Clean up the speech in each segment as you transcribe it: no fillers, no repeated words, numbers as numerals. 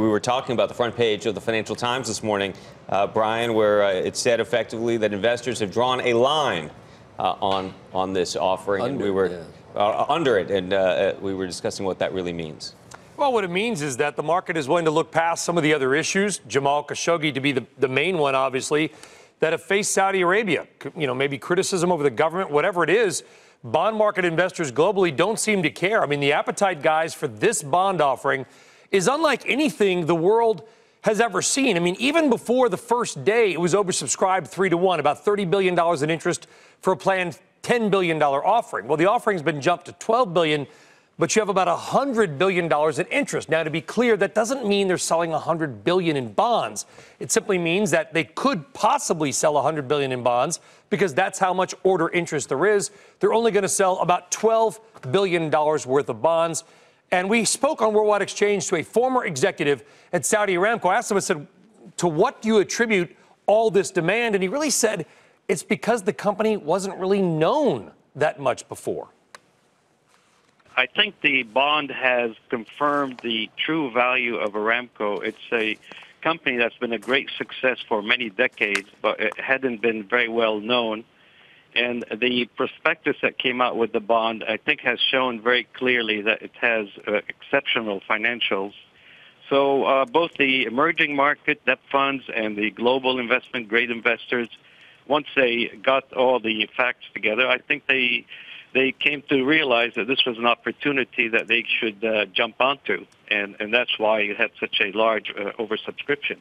We were talking about the front page of the Financial Times this morning, Brian, where it said effectively that investors have drawn a line on this offering. And we were under it, and we were discussing what that really means. Well, what it means is that the market is willing to look past some of the other issues, Jamal Khashoggi to be the main one, obviously, that have faced Saudi Arabia. You know, maybe criticism over the government, whatever it is. Bond market investors globally don't seem to care. I mean, the appetite, guys, for this bond offering is unlike anything the world has ever seen. I mean, even before the first day, it was oversubscribed 3-1, about $30 billion in interest for a planned $10 billion offering. Well, the offering's been jumped to $12 billion, but you have about $100 billion in interest. Now, to be clear, that doesn't mean they're selling $100 billion in bonds. It simply means that they could possibly sell $100 billion in bonds because that's how much order interest there is. They're only going to sell about $12 billion worth of bonds. And we spoke on Worldwide Exchange to a former executive at Saudi Aramco. I asked him, I said, to what do you attribute all this demand? And he really said it's because the company wasn't really known that much before. I think the bond has confirmed the true value of Aramco. It's a company that's been a great success for many decades, but it hadn't been very well known. And the prospectus that came out with the bond, I think, has shown very clearly that it has exceptional financials. So both the emerging market debt funds and the global investment grade investors, once they got all the facts together, I think they came to realize that this was an opportunity that they should jump onto. And that's why you had such a large oversubscription.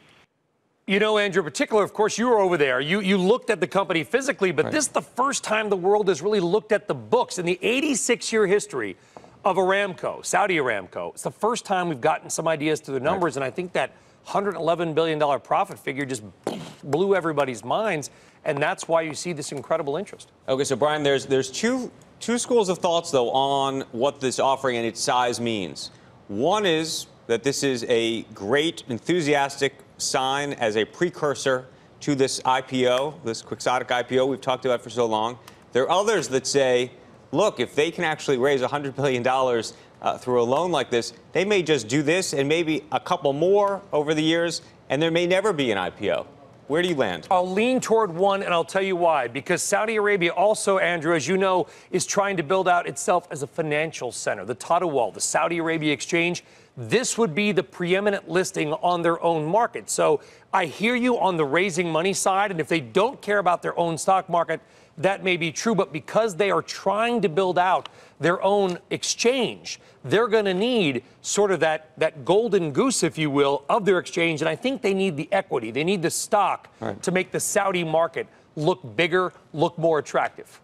You know, Andrew, in particular, of course, you were over there. You looked at the company physically, but This is the first time the world has really looked at the books. In the 86-year history of Aramco, Saudi Aramco, it's the first time we've gotten some ideas to the numbers, and I think that $111 billion profit figure just blew everybody's minds, and that's why you see this incredible interest. Okay, so, Brian, there's two schools of thoughts, though, on what this offering and its size means. One is that this is a great, enthusiastic sign as a precursor to this IPO, this quixotic IPO we've talked about for so long. There are others that say, look, if they can actually raise $100 billion through a loan like this, they may just do this and maybe a couple more over the years, and there may never be an IPO. Where do you land? I'll lean toward one, and I'll tell you why. Because Saudi Arabia also, Andrew, as you know, is trying to build out itself as a financial center. The Tadawul, the Saudi Arabia Exchange, this would be the preeminent listing on their own market. So I hear you on the raising money side, and if they don't care about their own stock market, that may be true. But because they are trying to build out their own exchange, they're going to need sort of that golden goose, if you will, of their exchange. And I think they need the equity. They need the stock to make the Saudi market look bigger, look more attractive.